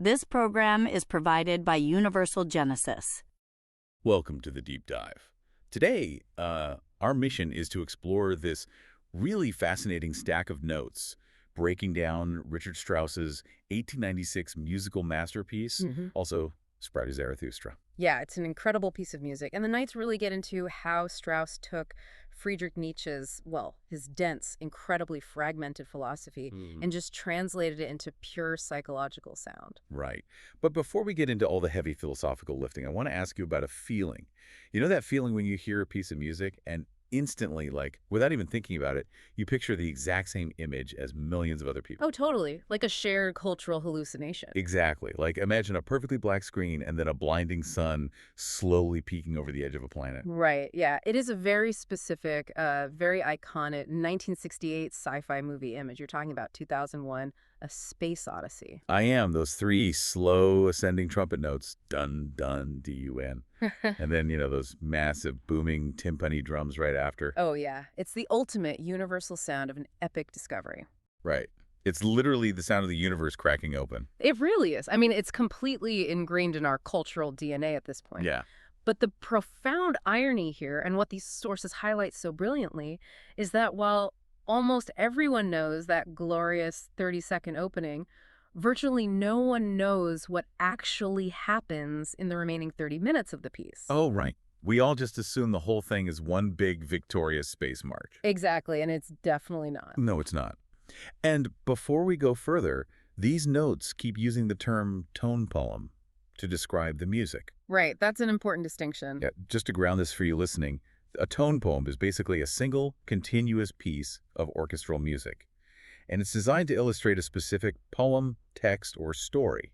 This program is provided by Universal Genesis. Welcome to the Deep Dive. Today, our mission is to explore this really fascinating stack of notes, breaking down Richard Strauss's 1896 musical masterpiece, also Sprite Zarathustra. Yeah, it's an incredible piece of music. And the Nights really get into how Strauss took Friedrich Nietzsche's, his dense, incredibly fragmented philosophy and just translated it into pure psychological sound. Right. But before we get into all the heavy philosophical lifting, I want to ask you about a feeling. You know that feeling when you hear a piece of music and instantly, without even thinking about it, you picture the exact same image as millions of other people? Oh, totally. Like a shared cultural hallucination. Exactly. Imagine a perfectly black screen and then a blinding sun slowly peeking over the edge of a planet. Right, yeah. It is a very specific, very iconic 1968 sci-fi movie image. You're talking about 2001, A Space Odyssey. I am. Those three slow ascending trumpet notes, dun, dun, D-U-N. And then, those massive booming timpani drums right after. Oh, yeah. It's the ultimate universal sound of an epic discovery. Right. It's literally the sound of the universe cracking open. It really is. I mean, it's completely ingrained in our cultural DNA at this point. Yeah. But the profound irony here, and what these sources highlight so brilliantly, is that while almost everyone knows that glorious 30-second opening, virtually no one knows what actually happens in the remaining 30 minutes of the piece. Oh, right. We all just assume the whole thing is one big victorious space march. Exactly, and it's definitely not. No, it's not. And before we go further, these notes keep using the term tone poem to describe the music. Right, that's an important distinction. Yeah, just to ground this for you listening, a tone poem is basically a single, continuous piece of orchestral music. And it's designed to illustrate a specific poem, text, or story,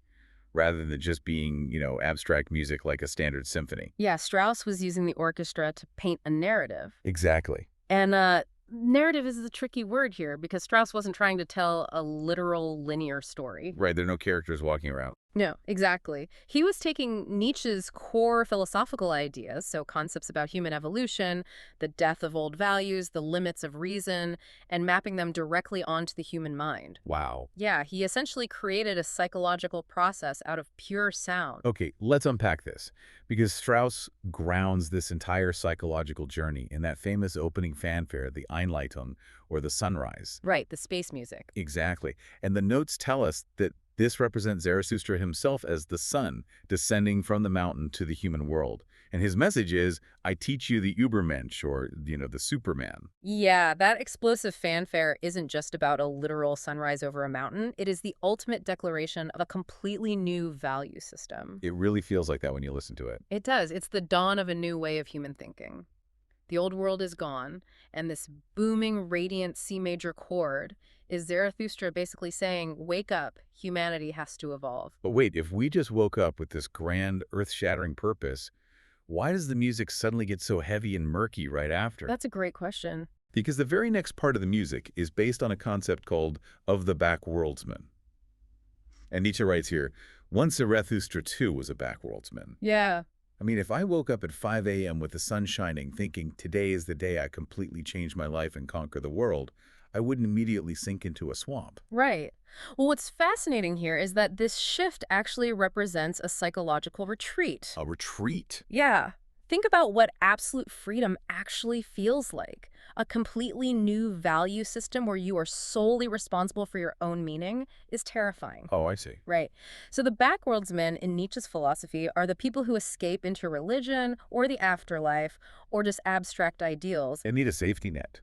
rather than just being, abstract music like a standard symphony. Yeah, Strauss was using the orchestra to paint a narrative. Exactly. And narrative is a tricky word here because Strauss wasn't trying to tell a literal linear story. Right, there are no characters walking around. No, exactly. He was taking Nietzsche's core philosophical ideas, so concepts about human evolution, the death of old values, the limits of reason, and mapping them directly onto the human mind. Wow. Yeah, he essentially created a psychological process out of pure sound. Okay, let's unpack this, because Strauss grounds this entire psychological journey in that famous opening fanfare, the Einleitung, or the sunrise. Right, the space music. Exactly. And the notes tell us that this represents Zarathustra himself as the sun descending from the mountain to the human world. And his message is, I teach you the Übermensch, or, the Superman. Yeah, that explosive fanfare isn't just about a literal sunrise over a mountain. It is the ultimate declaration of a completely new value system. It really feels like that when you listen to it. It does. It's the dawn of a new way of human thinking. The old world is gone, and this booming, radiant C major chord is Zarathustra basically saying, wake up, humanity has to evolve. But wait, if we just woke up with this grand, earth-shattering purpose, why does the music suddenly get so heavy and murky right after? That's a great question. Because the very next part of the music is based on a concept called of the backworldsman. And Nietzsche writes here, once Zarathustra too was a backworldsman. Yeah. I mean, if I woke up at 5 a.m. with the sun shining, thinking today is the day I completely change my life and conquer the world, I wouldn't immediately sink into a swamp. Right. Well, what's fascinating here is that this shift actually represents a psychological retreat. A retreat? Yeah. Think about what absolute freedom actually feels like. A completely new value system where you are solely responsible for your own meaning is terrifying. Oh, I see. Right. So the backworldsmen in Nietzsche's philosophy are the people who escape into religion or the afterlife or just abstract ideals. They need a safety net.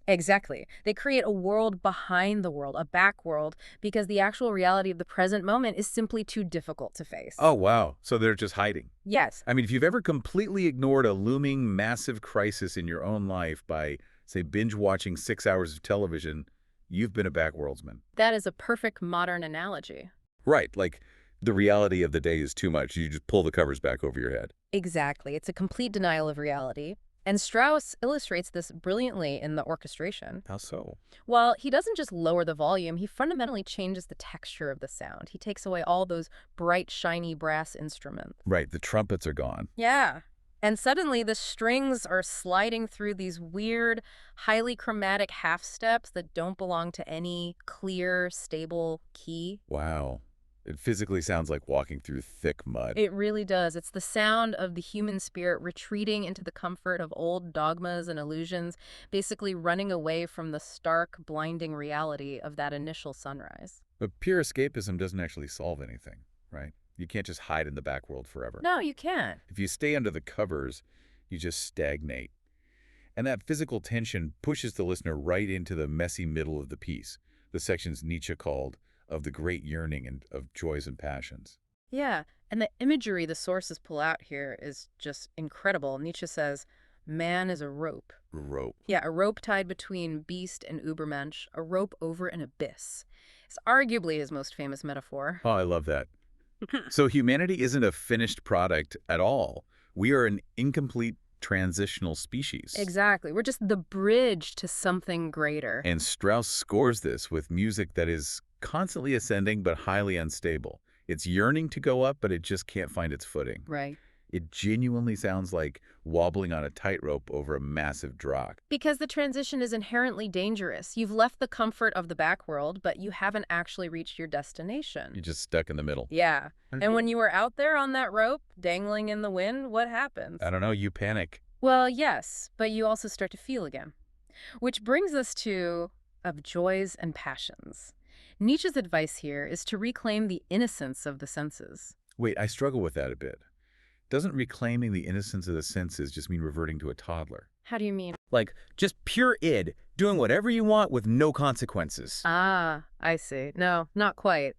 Exactly. They create a world behind the world, a back world, because the actual reality of the present moment is simply too difficult to face. Oh, wow. So they're just hiding. Yes. I mean, if you've ever completely ignored a looming massive crisis in your own life by, say, binge-watching 6 hours of television, you've been a backworldsman. That is a perfect modern analogy. Right. Like, the reality of the day is too much. You just pull the covers back over your head. Exactly. It's a complete denial of reality. And Strauss illustrates this brilliantly in the orchestration. How so? Well, he doesn't just lower the volume, he fundamentally changes the texture of the sound. He takes away all those bright, shiny brass instruments. Right, the trumpets are gone. Yeah. And suddenly the strings are sliding through these weird, highly chromatic half steps that don't belong to any clear, stable key. Wow. It physically sounds like walking through thick mud. It really does. It's the sound of the human spirit retreating into the comfort of old dogmas and illusions, basically running away from the stark, blinding reality of that initial sunrise. But pure escapism doesn't actually solve anything, right? You can't just hide in the back world forever. No, you can't. If you stay under the covers, you just stagnate. And that physical tension pushes the listener right into the messy middle of the piece, the sections Nietzsche called of the great yearning and of joys and passions. Yeah, and the imagery the sources pull out here is just incredible. Nietzsche says, man is a rope. Rope. Yeah, a rope tied between beast and Übermensch, a rope over an abyss. It's arguably his most famous metaphor. Oh, I love that. So humanity isn't a finished product at all. We are an incomplete transitional species. Exactly. We're just the bridge to something greater. And Strauss scores this with music that is constantly ascending but highly unstable. It's yearning to go up, but it just can't find its footing. Right. It genuinely sounds like wobbling on a tightrope over a massive drop. Because the transition is inherently dangerous. You've left the comfort of the back world, but you haven't actually reached your destination. You're just stuck in the middle. Yeah. And when you were out there on that rope, dangling in the wind, what happens? I don't know, you panic. Well, yes, but you also start to feel again. Which brings us to of joys and passions. Nietzsche's advice here is to reclaim the innocence of the senses. Wait, I struggle with that a bit. Doesn't reclaiming the innocence of the senses just mean reverting to a toddler? How do you mean? Like, just pure id, doing whatever you want with no consequences. Ah, I see. No, not quite.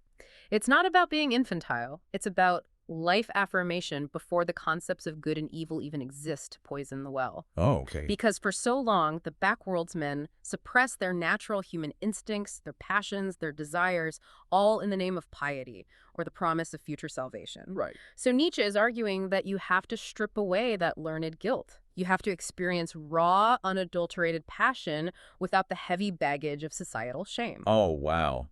It's not about being infantile. It's about life affirmation before the concepts of good and evil even exist to poison the well. Oh, okay. Because for so long, the backworld's men suppress their natural human instincts, their passions, their desires, all in the name of piety or the promise of future salvation. Right. So Nietzsche is arguing that you have to strip away that learned guilt. You have to experience raw, unadulterated passion without the heavy baggage of societal shame. Oh, wow.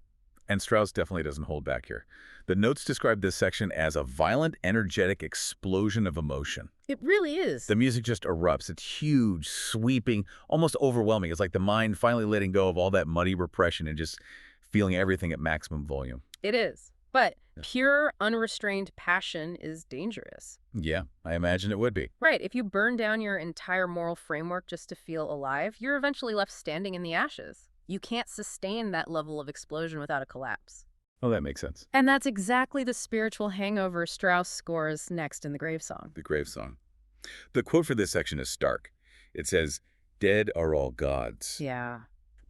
And Strauss definitely doesn't hold back here. The notes describe this section as a violent, energetic explosion of emotion. It really is. The music just erupts. It's huge, sweeping, almost overwhelming. It's like the mind finally letting go of all that muddy repression and just feeling everything at maximum volume. It is. But pure, unrestrained passion is dangerous. Yeah, I imagine it would be. Right. If you burn down your entire moral framework just to feel alive, you're eventually left standing in the ashes. You can't sustain that level of explosion without a collapse. Oh, that makes sense. And that's exactly the spiritual hangover Strauss scores next in the Grave Song. The Grave Song. The quote for this section is stark. It says, "Dead are all gods." Yeah.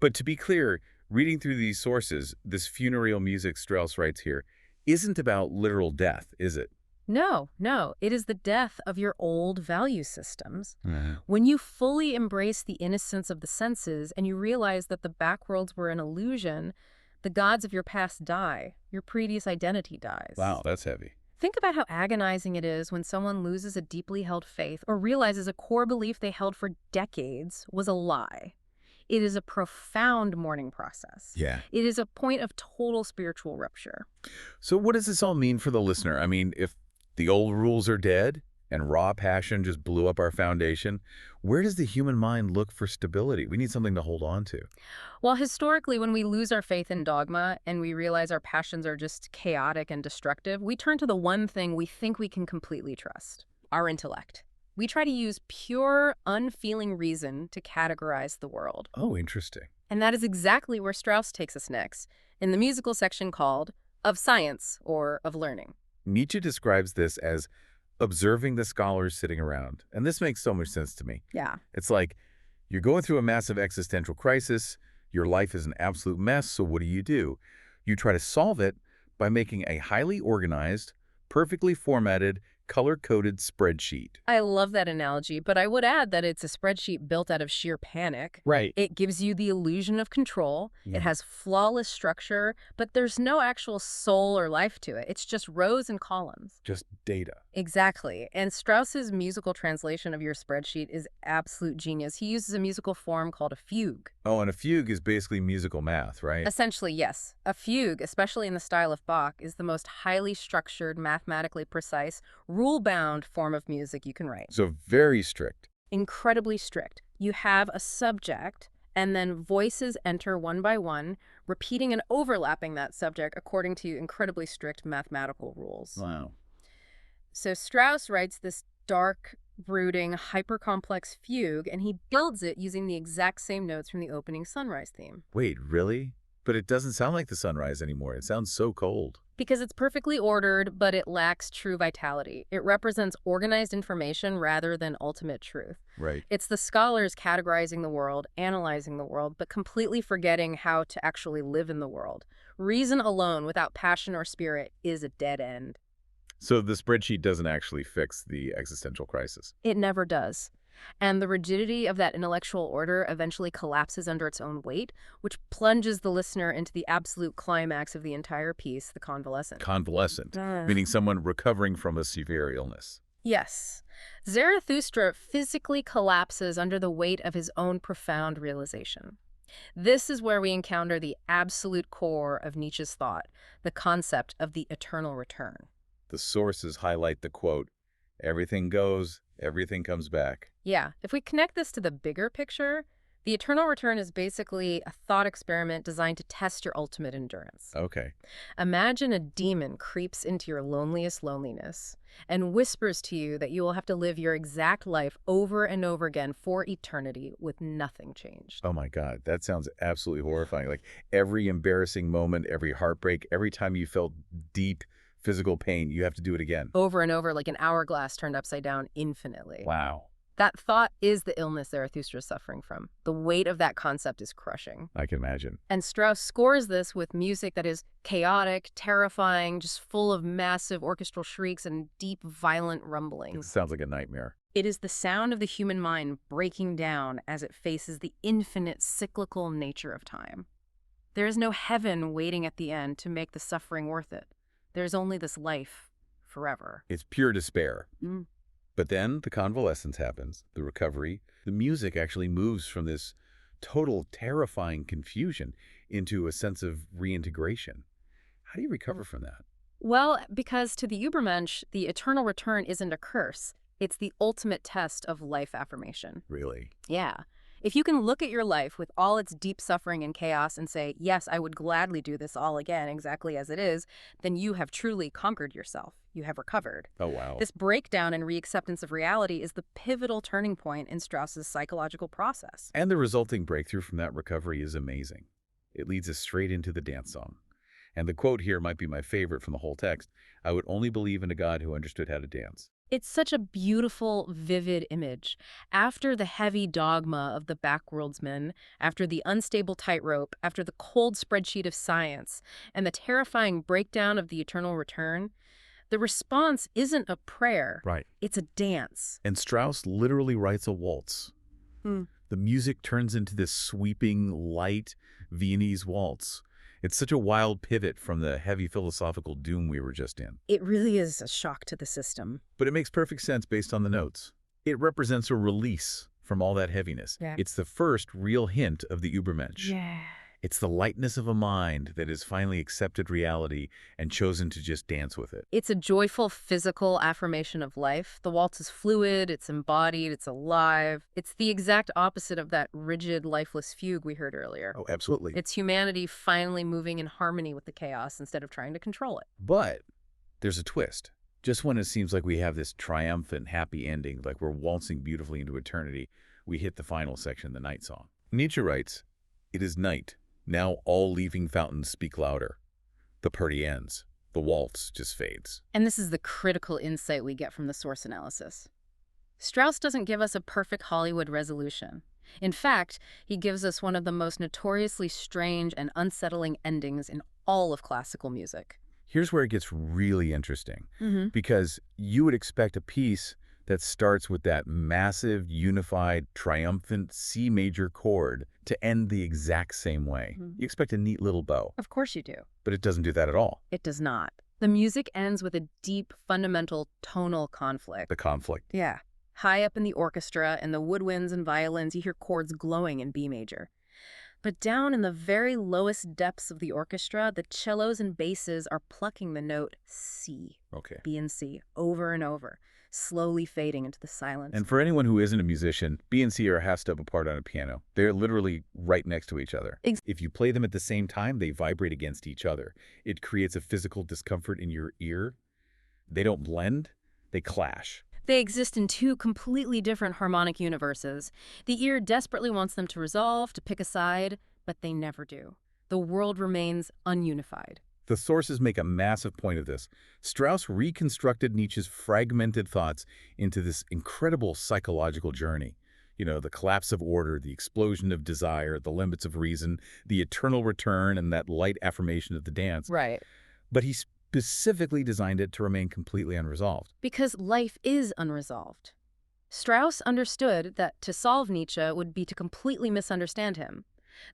But to be clear, reading through these sources, this funereal music Strauss writes here isn't about literal death, is it? No, no. It is the death of your old value systems. Uh-huh. When you fully embrace the innocence of the senses and you realize that the backworlds were an illusion, the gods of your past die. Your previous identity dies. Wow, that's heavy. Think about how agonizing it is when someone loses a deeply held faith or realizes a core belief they held for decades was a lie. It is a profound mourning process. Yeah. It is a point of total spiritual rupture. So what does this all mean for the listener? I mean, if the old rules are dead and raw passion just blew up our foundation, where does the human mind look for stability? We need something to hold on to. Well, historically, when we lose our faith in dogma and we realize our passions are just chaotic and destructive, we turn to the one thing we think we can completely trust, our intellect. We try to use pure, unfeeling reason to categorize the world. Oh, interesting. And that is exactly where Strauss takes us next, in the musical section called Of Science or Of Learning. Nietzsche describes this as observing the scholars sitting around. And this makes so much sense to me. Yeah. It's like you're going through a massive existential crisis. Your life is an absolute mess. So what do? You try to solve it by making a highly organized, perfectly formatted, color-coded spreadsheet. I love that analogy, but I would add that it's a spreadsheet built out of sheer panic. Right. It gives you the illusion of control. It has flawless structure, but there's no actual soul or life to it. It's just rows and columns. Just data. Exactly. And Strauss's musical translation of your spreadsheet is absolute genius. He uses a musical form called a fugue. Oh, and a fugue is basically musical math, right? Essentially, yes. A fugue, especially in the style of Bach, is the most highly structured, mathematically precise, rule-bound form of music you can write. So very strict. Incredibly strict. You have a subject, And then voices enter one by one, repeating and overlapping that subject according to incredibly strict mathematical rules. Wow. So Strauss writes this dark, brooding, hyper-complex fugue, and he builds it using the exact same notes from the opening sunrise theme. Wait, really? But it doesn't sound like the sunrise anymore. It sounds so cold. Because it's perfectly ordered, but it lacks true vitality. It represents organized information rather than ultimate truth. Right. It's the scholars categorizing the world, analyzing the world, but completely forgetting how to actually live in the world. Reason alone, without passion or spirit, is a dead end. So the spreadsheet doesn't actually fix the existential crisis. It never does. And the rigidity of that intellectual order eventually collapses under its own weight, which plunges the listener into the absolute climax of the entire piece, the convalescent. Convalescent, meaning someone recovering from a severe illness. Yes. Zarathustra physically collapses under the weight of his own profound realization. This is where we encounter the absolute core of Nietzsche's thought, the concept of the eternal return. The sources highlight the quote, "Everything goes, everything comes back." Yeah, if we connect this to the bigger picture, the eternal return is basically a thought experiment designed to test your ultimate endurance. Okay. Imagine a demon creeps into your loneliest loneliness and whispers to you that you will have to live your exact life over and over again for eternity with nothing changed. Oh my God, that sounds absolutely horrifying. Like every embarrassing moment, every heartbreak, every time you felt deep physical pain, you have to do it again. Over and over, like an hourglass turned upside down infinitely. Wow. That thought is the illness Zarathustra is suffering from. The weight of that concept is crushing. I can imagine. And Strauss scores this with music that is chaotic, terrifying, just full of massive orchestral shrieks and deep, violent It rumblings. sounds like a nightmare. It is the sound of the human mind breaking down as it faces the infinite cyclical nature of time. There is no heaven waiting at the end to make the suffering worth it. There's only this life forever. It's pure despair. Mm. But then the convalescence happens, the recovery. The music actually moves from this total terrifying confusion into a sense of reintegration. How do you recover from that? Well, because to the Übermensch, the eternal return isn't a curse. It's the ultimate test of life affirmation. Really? Yeah. If you can look at your life with all its deep suffering and chaos and say, yes, I would gladly do this all again exactly as it is, then you have truly conquered yourself. You have recovered. Oh, wow. This breakdown and reacceptance of reality is the pivotal turning point in Strauss's psychological process. And the resulting breakthrough from that recovery is amazing. It leads us straight into the dance song. And the quote here might be my favorite from the whole text. "I would only believe in a God who understood how to dance." It's such a beautiful, vivid image. After the heavy dogma of the backworldsman, after the unstable tightrope, after the cold spreadsheet of science, and the terrifying breakdown of the eternal return, the response isn't a prayer. Right. It's a dance. And Strauss literally writes a waltz. The music turns into this sweeping, light Viennese waltz. It's such a wild pivot from the heavy philosophical doom we were just in. It really is a shock to the system. But it makes perfect sense based on the notes. It represents a release from all that heaviness. Yeah. It's the first real hint of the Übermensch. Yeah. It's the lightness of a mind that has finally accepted reality and chosen to just dance with it. It's a joyful physical affirmation of life. The waltz is fluid, it's embodied, it's alive. It's the exact opposite of that rigid, lifeless fugue we heard earlier. Oh, absolutely. It's humanity finally moving in harmony with the chaos instead of trying to control it. But there's a twist. Just when it seems like we have this triumphant, happy ending, like we're waltzing beautifully into eternity, we hit the final section, the night song. Nietzsche writes, "It is night. Now all leaving fountains speak louder. The party ends. The waltz just fades." And this is the critical insight we get from the source analysis. Strauss doesn't give us a perfect Hollywood resolution. In fact, he gives us one of the most notoriously strange and unsettling endings in all of classical music. Here's where it gets really interesting, Mm-hmm. because you would expect a piece that starts with that massive, unified, triumphant C major chord to end the exact same way. Mhm. You expect a neat little bow, Of course you do. but it doesn't do that at all. It does not. The music ends with a deep, fundamental tonal conflict. The conflict. Yeah. High up in the orchestra and the woodwinds and violins, you hear chords glowing in B major. But down in the very lowest depths of the orchestra, the cellos and basses are plucking the note C, Okay. B and C, over and over, slowly fading into the silence. And for anyone who isn't a musician, B and C are a half step apart on a piano. They're literally right next to each other. If you play them at the same time, they vibrate against each other. It creates a physical discomfort in your ear. They don't blend, they clash. They exist in two completely different harmonic universes. The ear desperately wants them to resolve, to pick a side, but they never do. The world remains ununified. The sources make a massive point of this. Strauss reconstructed Nietzsche's fragmented thoughts into this incredible psychological journey. You know, the collapse of order, the explosion of desire, the limits of reason, the eternal return, and that light affirmation of the dance. Right. But he specifically designed it to remain completely unresolved. Because life is unresolved. Strauss understood that to solve Nietzsche would be to completely misunderstand him.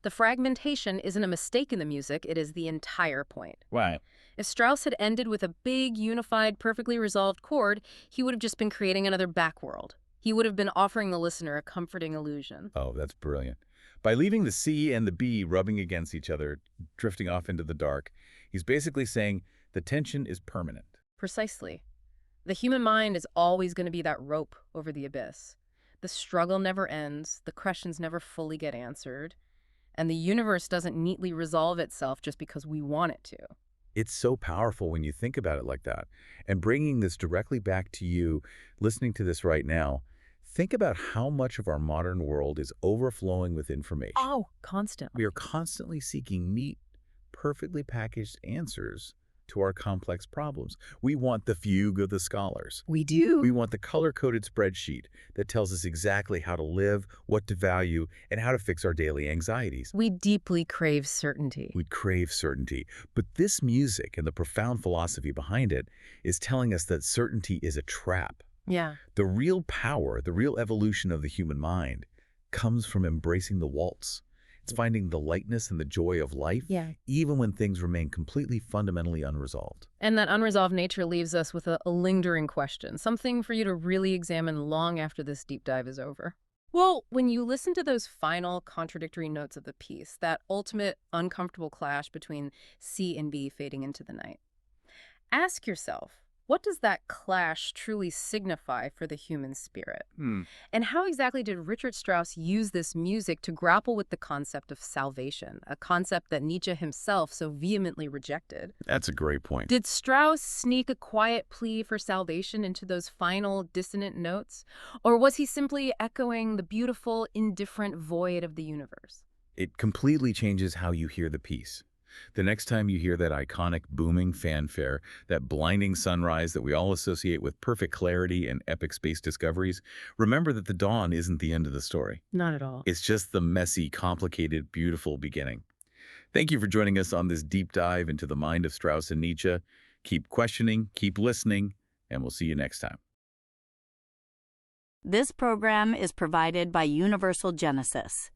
The fragmentation isn't a mistake in the music, it is the entire point. Right. If Strauss had ended with a big, unified, perfectly resolved chord, he would have just been creating another backworld. He would have been offering the listener a comforting illusion. Oh, that's brilliant. By leaving the C and the B rubbing against each other, drifting off into the dark, he's basically saying the tension is permanent. Precisely. The human mind is always going to be that rope over the abyss. The struggle never ends, the questions never fully get answered, and the universe doesn't neatly resolve itself just because we want it to. It's so powerful when you think about it like that. And bringing this directly back to you, listening to this right now, think about how much of our modern world is overflowing with information. Oh, constantly. We are constantly seeking neat, perfectly packaged answers to our complex problems. We want the fugue of the scholars. We do. We want the color-coded spreadsheet that tells us exactly how to live, what to value, and how to fix our daily anxieties. We deeply crave certainty. We crave certainty. But this music and the profound philosophy behind it is telling us that certainty is a trap. Yeah. The real power, the real evolution of the human mind comes from embracing the waltz. It's finding the lightness and the joy of life, even when things remain completely fundamentally unresolved. And that unresolved nature leaves us with a lingering question, something for you to really examine long after this deep dive is over. Well, when you listen to those final contradictory notes of the piece, that ultimate uncomfortable clash between C and B fading into the night, ask yourself, what does that clash truly signify for the human spirit? And how exactly did Richard Strauss use this music to grapple with the concept of salvation, a concept that Nietzsche himself so vehemently rejected? That's a great point. Did Strauss sneak a quiet plea for salvation into those final dissonant notes? Or was he simply echoing the beautiful, indifferent void of the universe? It completely changes how you hear the piece. The next time you hear that iconic booming fanfare, that blinding sunrise that we all associate with perfect clarity and epic space discoveries, remember that the dawn isn't the end of the story. Not at all. It's just the messy, complicated, beautiful beginning. Thank you for joining us on this deep dive into the mind of Strauss and Nietzsche. Keep questioning, keep listening, and we'll see you next time. This program is provided by Universal Genesis.